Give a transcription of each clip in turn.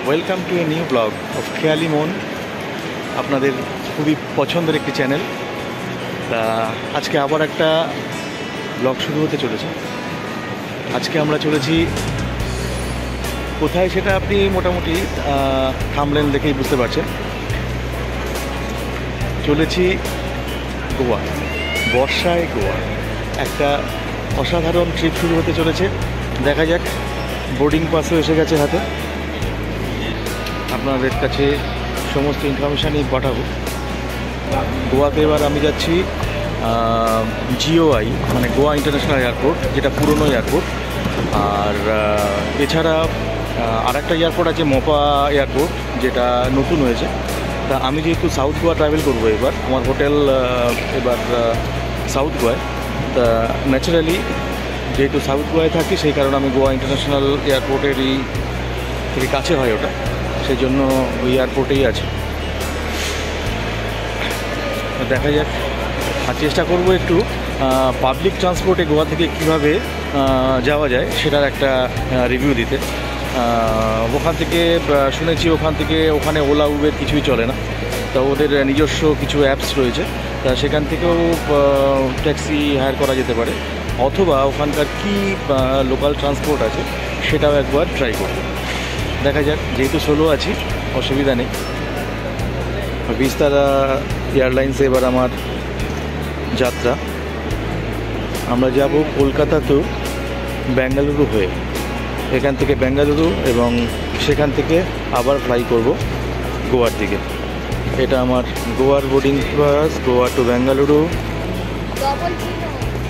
Welcome to a new blog of খেয়ালি মন, আপনাদের খুবই পছন্দের একটি চ্যানেল। তা আজকে আবার একটা ব্লগ শুরু হতে চলেছে। আজকে আমরা চলেছি কোথায় সেটা আপনি মোটামুটি থাম্বনেল দেখেই বুঝতে পারছেন। চলেছি গোয়া, বর্ষায় গোয়া। একটা অসাধারণ ট্রিপ শুরু হতে চলেছে। দেখা যাক, বোর্ডিং পাসও এসে গেছে হাতে। আপনাদের কাছে সমস্ত ইনফরমেশানই পাঠাবো। গোয়াতে এবার আমি যাচ্ছি জিওআই, মানে গোয়া ইন্টারন্যাশনাল এয়ারপোর্ট, যেটা পুরনো এয়ারপোর্ট। আর এছাড়া আর একটা এয়ারপোর্ট আছে মোপা এয়ারপোর্ট, যেটা নতুন হয়েছে। তা আমি যেহেতু সাউথ গোয়া ট্রাভেল করবো, এবার আমার হোটেল এবার সাউথ গোয়ায়। তা ন্যাচারালি যেহেতু সাউথ গোয়ায় থাকি, সেই কারণে আমি গোয়া ইন্টারন্যাশনাল এয়ারপোর্টেরই থেকে কাছে হয় ওটা, সেই জন্য ওই এয়ারপোর্টেই আছে। দেখা যাক, আর চেষ্টা করবো একটু পাবলিক ট্রান্সপোর্টে গোয়া থেকে কীভাবে যাওয়া যায় সেটার একটা রিভিউ দিতে। ওখান থেকে শুনেছি ওখানে ওলা উবের কিছুই চলে না। তা ওদের নিজস্ব কিছু অ্যাপস রয়েছে, তা সেখান থেকেও ট্যাক্সি হায়ার করা যেতে পারে, অথবা ওখানকার কি লোকাল ট্রান্সপোর্ট আছে সেটাও একবার ট্রাই করব। দেখা যাক, যেহেতু সোলো আছি অসুবিধা নেই। বিস্তারা এয়ারলাইন্সে এবার আমার যাত্রা। আমরা যাব কলকাতা টু বেঙ্গালুরু হয়ে, এখান থেকে বেঙ্গালুরু, এবং সেখান থেকে আবার ফ্লাই করব গোয়ার দিকে। এটা আমার গোয়ার boarding pass, Goa to Bengaluru.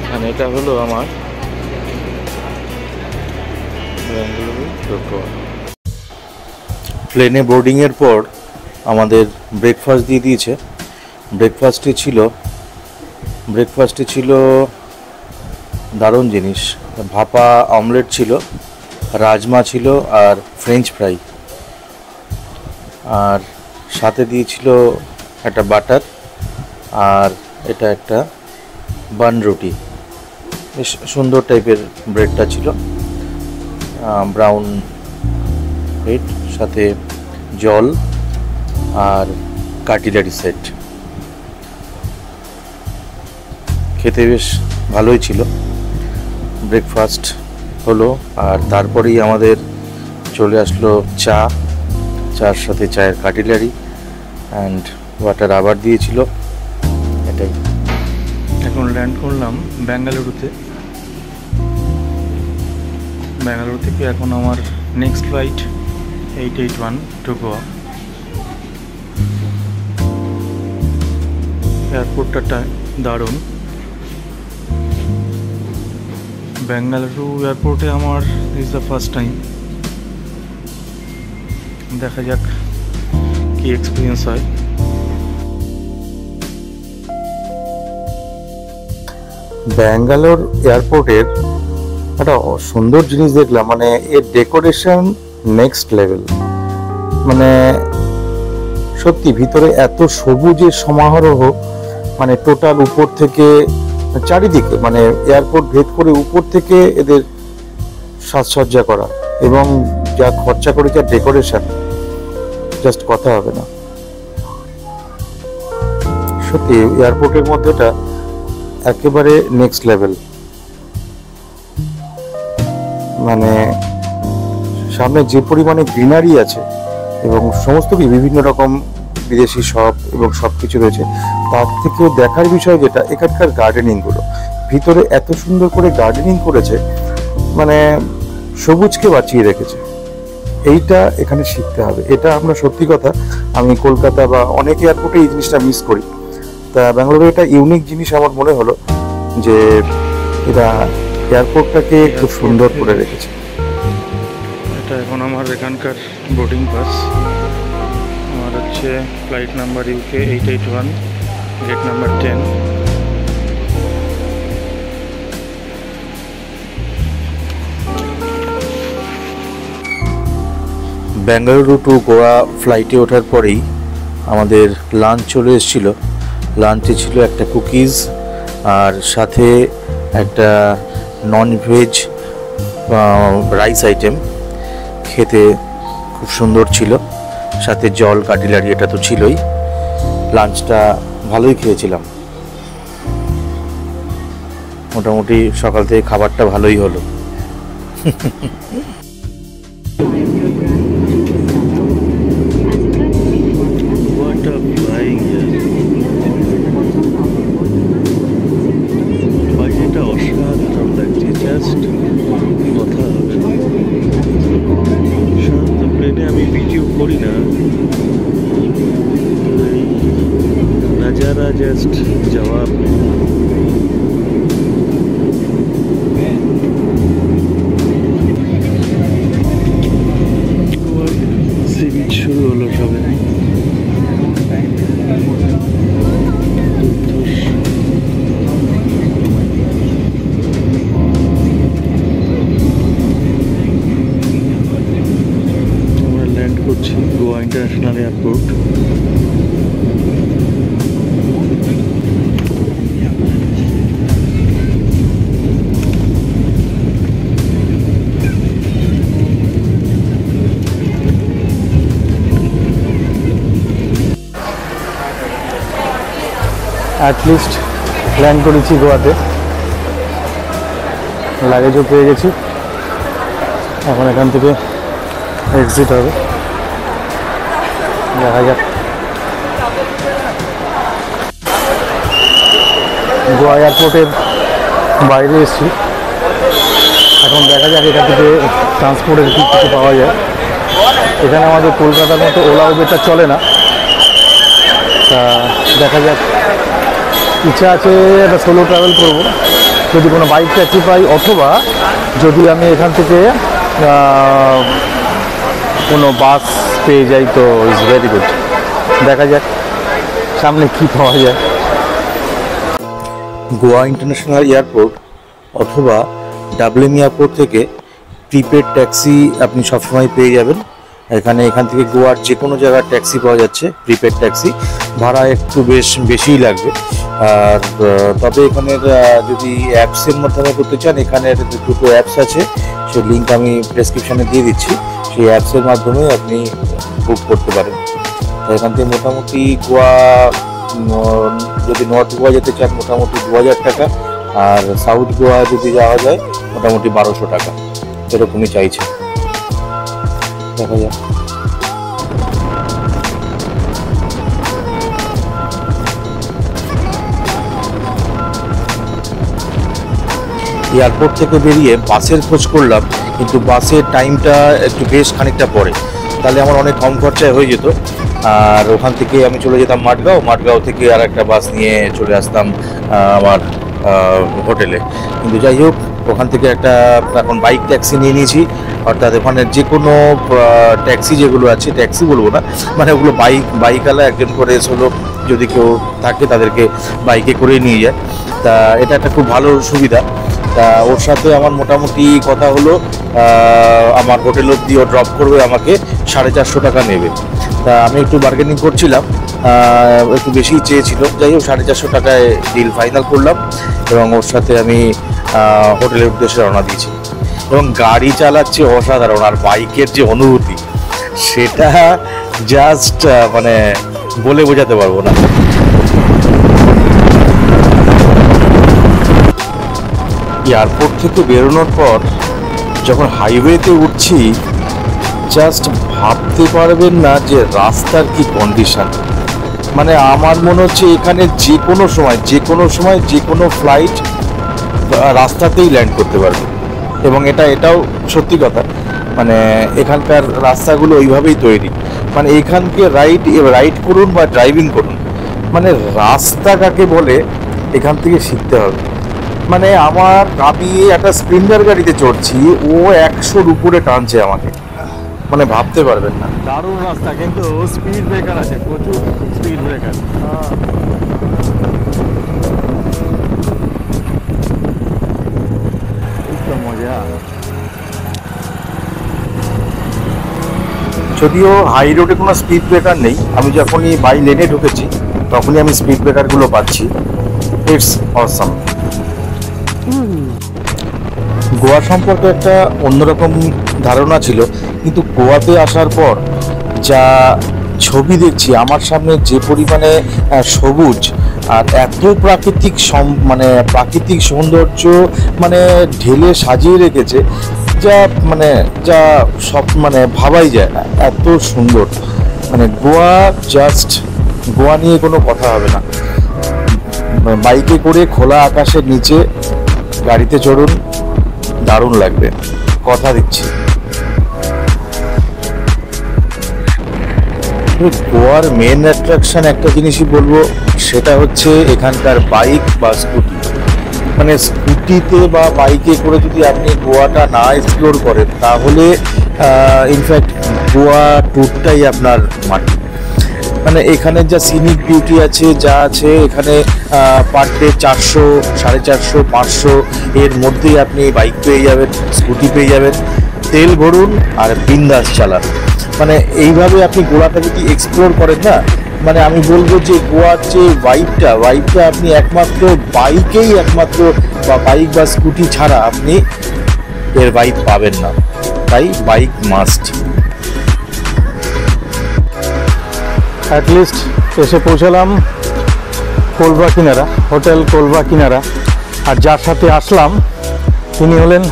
মানে এটা হলো আমার বেঙ্গালুরু টু গোয়া। প্লেনে বোর্ডিংয়ের পর আমাদের ব্রেকফাস্ট দিয়ে দিয়েছে। ব্রেকফাস্টে ছিল দারুণ জিনিস। ভাপা অমলেট ছিল, রাজমা ছিল, আর ফ্রেঞ্চ ফ্রাই, আর সাথে দিয়েছিল একটা বাটার, আর এটা একটা বান রুটি। বেশ সুন্দর টাইপের ব্রেডটা ছিল, ব্রাউন ব্রেড, সাথে জল আর কাটলারি সেট। খেতে বেশ ভালোই ছিল। ব্রেকফাস্ট হলো, আর তারপরেই আমাদের চলে আসলো চার সাথে চায়ের কাটলারি অ্যান্ড ওয়াটার আবার দিয়েছিল। এটাই। এখন ল্যান্ড করলাম বেঙ্গালুরুতে। বেঙ্গালুরু থেকে এখন আমার নেক্সট ফ্লাইট 881 টু গোয়া। এয়ারপোর্টটা দারুণ। বেঙ্গালুরু এয়ারপোর্টে আমার ইজ দ্য ফার্স্ট টাইম। দেখা যাক কি এক্সপিরিয়েন্স হয়। ব্যাঙ্গালোর এয়ারপোর্টের একটা সুন্দর জিনিস দেখলাম, মানে এর ডেকোরেশন নেক্সট লেভেল। মানে সত্যি ভিতরে এত সবুজের সমারোহ, মানে টোটাল উপর থেকে চারিদিকে, মানে এয়ারপোর্ট ভেদ করে উপর থেকে এদের সাজসজ্জা করা, এবং যা খরচা করে যা ডেকোরেশন, জাস্ট কথা হবে না। সত্যি এয়ারপোর্টের মধ্যেটা একেবারে নেক্সট লেভেল। মানে সামনে যে পরিমাণে গ্রিনারি আছে, এবং সমস্ত বিভিন্ন রকম বিদেশি শপ এবং সব কিছু রয়েছে, তার থেকেও দেখার বিষয় যেটা এখানকার গার্ডেনিংগুলো। ভিতরে এত সুন্দর করে গার্ডেনিং করেছে, মানে সবুজকে বাঁচিয়ে রেখেছে। এইটা এখানে শিখতে হবে। এটা আমরা সত্যি কথা, আমি কলকাতা বা অনেক এয়ারপোর্টে এই জিনিসটা মিস করি। তা ব্যাঙ্গালোরে এটা ইউনিক জিনিস আমার মনে হলো, যে এরা এয়ারপোর্টটাকে খুব সুন্দর করে রেখেছে। এটা এখন আমার এখানকার বোর্ডিং পাস। আমার হচ্ছে flight number UK 881, gate number 10। Bengaluru to Goa ফ্লাইটে ওঠার পরেই আমাদের লাঞ্চ চলে এসেছিলো। লাঞ্চে ছিল একটা কুকিজ, আর সাথে একটা নন ভেজ রাইস আইটেম। খেতে খুব সুন্দর ছিল, সাথে জল কাটিলারি এটা তো ছিলই। লাঞ্চটা ভালোই খেয়েছিলাম, মোটামুটি সকাল থেকে খাবারটা ভালোই হলো। অসাধারণ লাগছে, জাস্ট কথা হবে না। শান্ত প্লেনে আমি ভিডিও করি না, नजारा जस्ट जवाब सी बीच शुरू हलो सবে আমরা ল্যান্ড করছি Goa international airport. At least land করেছি গোয়াতে, লাগেজও পেয়ে গেছি। এখন এখান থেকে এক্সিট হবে, দেখা যাক। গোয়া এয়ারপোর্টের বাইরে এসেছি, এখন দেখা যাক এখান থেকে ট্রান্সপোর্টের কী কিছু পাওয়া যায়। এখানে আমাদের কলকাতার মতো ওলা উবেরটা চলে না, তা দেখা যাক। ইচ্ছা আছে একটা সোলো ট্রাভেল করবো, যদি কোনো বাইক ট্যাক্সি পাই, অথবা যদি আমি এখান থেকে কোনো বাস পেয়ে যাই তো ইটস ভেরি গুড। দেখা যাক সামনে কি পাওয়া যায়। গোয়া ইন্টারন্যাশনাল এয়ারপোর্ট অথবা ডাবলিং এয়ারপোর্ট থেকে প্রিপেড ট্যাক্সি আপনি সবসময় পেয়ে যাবেন। এখান থেকে গোয়ার যে কোনো জায়গার ট্যাক্সি পাওয়া যাচ্ছে, প্রিপেড ট্যাক্সি। ভাড়া একটু বেশিই লাগবে। আর তবে এখানের যদি অ্যাপসের মাধ্যমে করতে চান, এখানের দুটো অ্যাপস আছে, সেই লিঙ্ক আমি ডেসক্রিপশানে দিয়ে দিচ্ছি। সেই অ্যাপসের মাধ্যমে আপনি বুক করতে পারেন। এখান থেকে মোটামুটি গোয়া, যদি নর্থ গোয়া যেতে চান মোটামুটি 2000 টাকা, আর সাউথ গোয়া যদি যাওয়া যায় মোটামুটি 1200 টাকা, এরকমই চাইছে। দেখা যাক। এয়ারপোর্ট থেকে বেরিয়ে বাসের খোঁজ করলাম, কিন্তু বাসের টাইমটা একটু বেশ খানিকটা পরে, তাহলে আমার অনেক কম খরচায় হয়ে যেত। আর ওখান থেকে আমি চলে যেতাম মাঠগাঁও থেকে আর একটা বাস নিয়ে চলে আসতাম আমার হোটেলে। কিন্তু যাই হোক, ওখান থেকে একটা এখন বাইক ট্যাক্সি নিয়ে নিয়েছি। অর্থাৎ ওখানে যে কোনো ট্যাক্সি যেগুলো আছে, ট্যাক্সি বলবো না, মানে ওগুলো বাইকওয়ালা একজন করে সোলো যদি কেউ থাকে তাদেরকে বাইকে করে নিয়ে যায়। তা এটা একটা খুব ভালো সুবিধা। তা ওর সাথে আমার মোটামুটি কথা হলো, আমার হোটেল অবধি ও ড্রপ করবে, আমাকে 450 টাকা নেবে। তা আমি একটু বার্গেনিং করছিলাম, একটু বেশিই চেয়েছিল। যাই হোক 450 টাকায় ডিল ফাইনাল করলাম এবং ওর সাথে আমি হোটেলের উদ্দেশ্যে রওনা দিয়েছি। এবং গাড়ি চালাচ্ছে অসাধারণ, আর বাইকের যে অনুভূতি সেটা জাস্ট মানে বলে বোঝাতে পারবো না। এয়ারপোর্ট থেকে বেরোনোর পর যখন হাইওয়েতে উঠছি, জাস্ট ভাবতে পারবেন না যে রাস্তার কি কন্ডিশন। মানে আমার মনে হচ্ছে এখানে যে কোনো সময় যে কোনো ফ্লাইট রাস্তাতেই ল্যান্ড করতে পারবে। এবং এটাও সত্যি কথা, মানে এখানকার রাস্তাগুলো ওইভাবেই তৈরি। মানে এখানকে রাইড করুন বা ড্রাইভিং করুন, মানে রাস্তা কাকে বলে এখান থেকে শিখতে হবে। মানে আমি একটা স্প্লেন্ডার গাড়িতে চড়ছি, ও 100-র উপরে টানছে আমাকে, মানে ভাবতে পারবেন না। দারুণ রাস্তা, কিন্তু স্পিড ব্রেকার আছে, প্রচুর স্পিড ব্রেকার। মজা। যদিও হাই রোডে কোনো স্পিড ব্রেকার নেই, আমি যখনই বাই লেনে ঢুকেছি তখনই আমি স্পিড ব্রেকারগুলো পাচ্ছি। It's awesome. গোয়া সম্পর্কে একটা অন্যরকম ধারণা ছিল, কিন্তু গোয়াতে আসার পর যা ছবি দেখছি, আমার সামনে যে পরিমাণে সবুজ আর এত মানে প্রাকৃতিক সৌন্দর্য মানে ঢেলে সাজিয়ে রেখেছে, যা সব মানে ভাবাই যায় না, এত সুন্দর। মানে গোয়া নিয়ে কোনো কথা হবে না। বাইকে করে খোলা আকাশের নিচে গাড়িতে চড়ুন, দারুণ লাগবে, কথা দিচ্ছি। গোয়ার মেন অ্যাট্রাকশন একটা জিনিসই বলবো, সেটা হচ্ছে এখানকার বাইক বা স্কুটি। মানে স্কুটিতে বা বাইকে করে যদি আপনি গোয়াটা না এক্সপ্লোর করেন, তাহলে ইনফ্যাক্ট গোয়া ট্যুরটাই আপনার মাটি। মানে এখানে যা সিনিক বিউটি আছে, যা আছে এখানে পার ডে 400, 450, 500 এর মধ্যেই আপনি বাইক পেয়ে যাবেন, স্কুটি পেয়ে যাবেন। তেল ভরুন আর বিন্দাস চালান। মানে এইভাবে আপনি গোয়াটা যদি এক্সপ্লোর করেন না, মানে আমি বলবো যে গোয়ার যে ভাইবটা আপনি একমাত্র বাইক বা স্কুটি ছাড়া আপনি এর ভাইব পাবেন না। তাই বাইক মাস্ট। অ্যাটলিস্ট এসে পৌঁছালাম কোলবা কিনারা, হোটেল কোলবা কিনারা। আর যার সাথে আসলাম তিনি হলেন,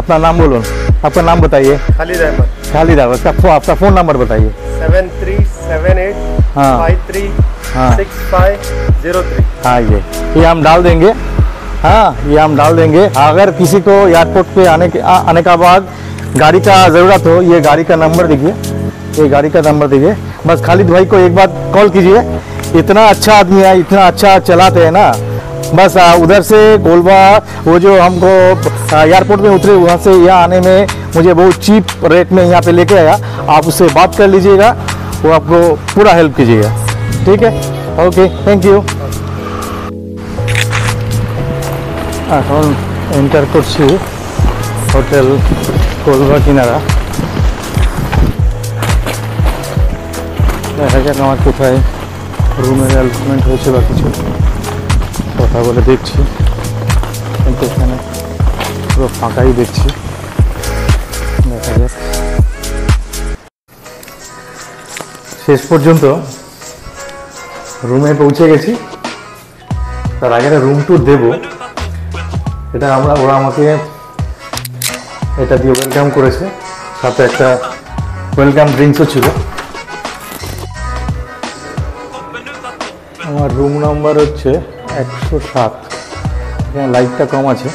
আপনার नाम बोलून, आपका नाम बताइए। खालिद अहमद। खालिद अहमद, आपका फ़ोन नंबर बताइए। 7378536503। हाँ, ये हम डाल देंगे। हाँ, ये हम डाल देंगे। अगर किसी को एयरपोर्ट पे आने का बाद गाड़ी का ज़रूरत हो, ये गाड़ी का नंबर देखिए, ये गाड़ी का नंबर देखिए। बस खालिद भाई को एक बार कॉल कीजिए। इतना अच्छा आदमी है, इतना अच्छा चलाते हैं ना। बस उधर से कोलबा, वो जो हमको एयरपोर्ट में उतरे, वहाँ से यहाँ आने में मुझे बहुत चीप रेट में यहाँ पे लेके आया। आप उससे बात कर लीजिएगा, वो आपको पूरा हेल्प कीजिएगा। ठीक है, ओके, थैंक यू। এখন এন্টার করছি হোটেল কোলবা কিনারা। দেখা যাক আমার কোথায় রুমের অ্যালটমেন্ট হয়েছে বা কিছু, কথা বলে দেখছি। কিন্তু এখানে পুরো ফাঁকাই দেখছি, দেখা যাক। শেষ পর্যন্ত রুমে পৌঁছে গেছি। তার আগে একটা রুম ট্যুর দেবো। এটা ওরা আমাকে এটা দিয়ে ওয়েলকাম করেছে, সাথে একটা ওয়েলকাম ড্রিঙ্কসও ছিল। আমার রুম নাম্বার হচ্ছে 107। এখানে লাইটটা কম আছে।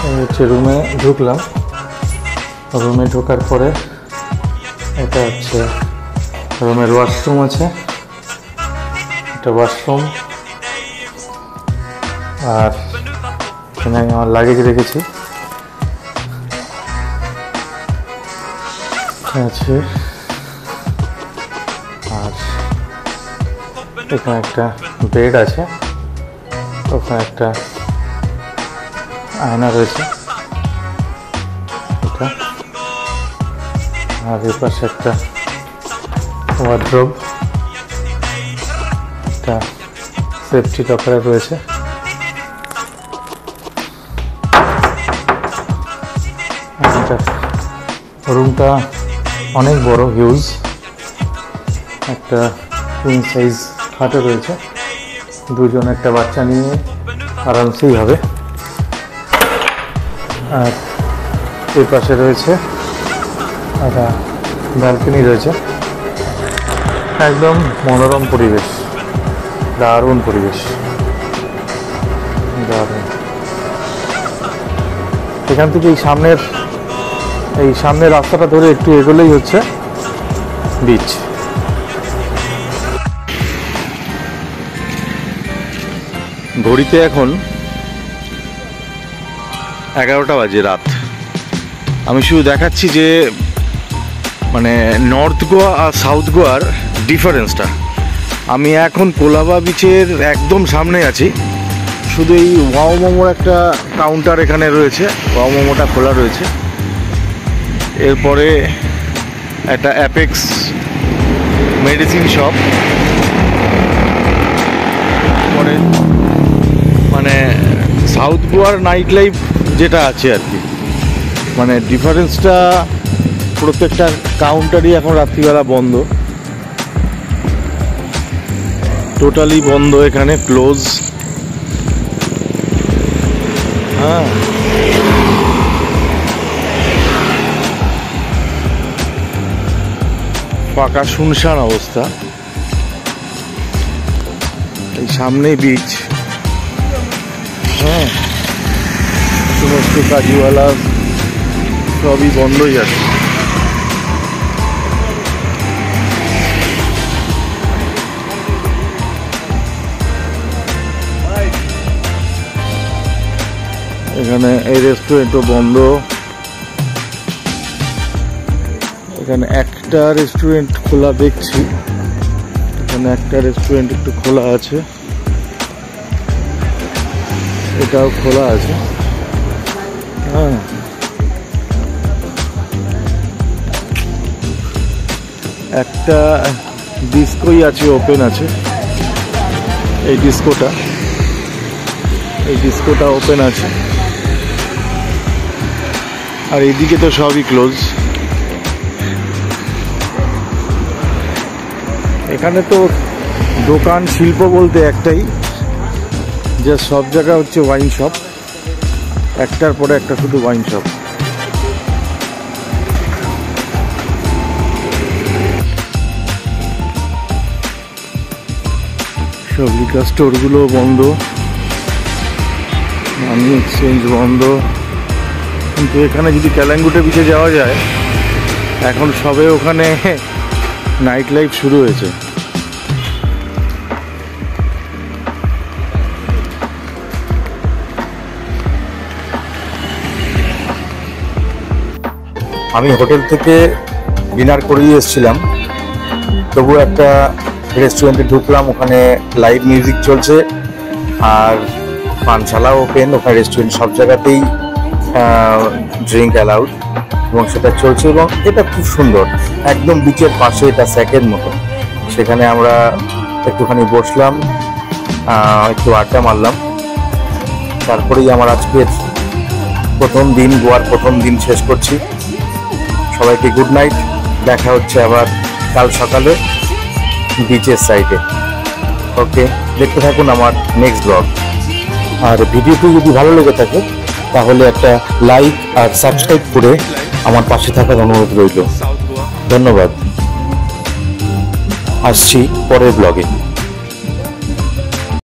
এই হচ্ছে রুমে ঢুকলাম। রুমে ঢোকার পরে এটা হচ্ছে রুমের ওয়াশরুম আছে, এটা ওয়াশরুম। আর এখানে আমি আমার লাগেজ রেখেছি আছে। আর এখানে একটা বেড আছে, ওখানে একটা আয়না রয়েছে এটা। আর এর পাশে একটা ওয়ার্ড্রোব, একটা সেফটি লকারে রয়েছে। রুমটা অনেক বড়, হিউজ। একটা কুইন সাইজ খাটও রয়েছে, দুজন একটা বাচ্চা নিয়ে আরামসেই হবে। আর এর পাশে রয়েছে একটা ব্যালকনি রয়েছে। একদম মনোরম পরিবেশ, দারুণ পরিবেশ, দারুণ। এখান থেকে এই সামনের রাস্তাটা ধরে একটু এগোলেই হচ্ছে বিচ। ঘড়িতে এখন 11টা বাজে রাত। আমি শুধু দেখাচ্ছি যে মানে নর্থ গোয়া আর সাউথ গোয়ার ডিফারেন্সটা। আমি এখন কোলাবা বিচের একদম সামনে আছি। শুধু এই ওয়াও মোমোর একটা কাউন্টার এখানে রয়েছে, ওয়াও মোমোটা খোলা রয়েছে। এরপরে একটা অ্যাপেক্স মেডিসিন শপ, পরে মানে সাউথ গোয়ার নাইট লাইফ যেটা আছে আর কি, মানে ডিফারেন্সটা প্রত্যেকটা কাউন্টারই এখন রাত্রিবেলা বন্ধ, টোটালি বন্ধ, এখানে ক্লোজ। হ্যাঁ, ফাঁকা শুনশান অবস্থা। এই সামনেই বিচ। হ্যাঁ, সমস্ত কাজওয়ালা সবই বন্ধই আছে। এখানে এই রেস্টুরেন্টও বন্ধ। এখানে একটা রেস্টুরেন্ট খোলা দেখছি, এখানে একটা রেস্টুরেন্ট একটু খোলা আছে, এটাও খোলা আছে। হ্যাঁ, একটা ডিস্কোই আছে, ওপেন আছে। এই ডিস্কোটা ওপেন আছে, আর এইদিকে তো সবই ক্লোজ। এখানে তো দোকান শিল্প বলতে একটাই, যে সব জায়গা হচ্ছে ওয়াইন শপ, একটার পরে একটা শুধু ওয়াইন শপ। সব লিকার স্টোরগুলো বন্ধ, মানি এক্সচেঞ্জ বন্ধ। কিন্তু এখানে যদি ক্যালাঙ্গুটে বিচে যাওয়া যায়, এখন সবে ওখানে নাইট লাইফ শুরু হয়েছে। আমি হোটেল থেকে ডিনার করেই এসেছিলাম, তবু একটা রেস্টুরেন্টে ঢুকলাম, ওখানে লাইভ মিউজিক চলছে আর পানশালা ওপেন। ওখানে রেস্টুরেন্ট সব জায়গাতেই ড্রিঙ্ক অ্যালাউড এবং সেটা চলছে, এবং এটা খুব সুন্দর, একদম বিচের পাশে, এটা স্যাকের মতো। সেখানে আমরা একটুখানি বসলাম, একটু আড্ডা মারলাম। তারপরেই আমার আজকের প্রথম দিন, গোয়ার প্রথম দিন শেষ করছি। সবাইকে গুড নাইট, দেখা হচ্ছে আবার কাল সকালে বিচের সাইডে। ওকে, দেখতে থাকুন আমার নেক্সট ব্লগ। আর ভিডিওটি যদি ভালো লেগে থাকে তাহলে একটা লাইক আর সাবস্ক্রাইব করে আমার পাশে থাকার অনুরোধ রইল। ধন্যবাদ, আসছি পরের ব্লগে।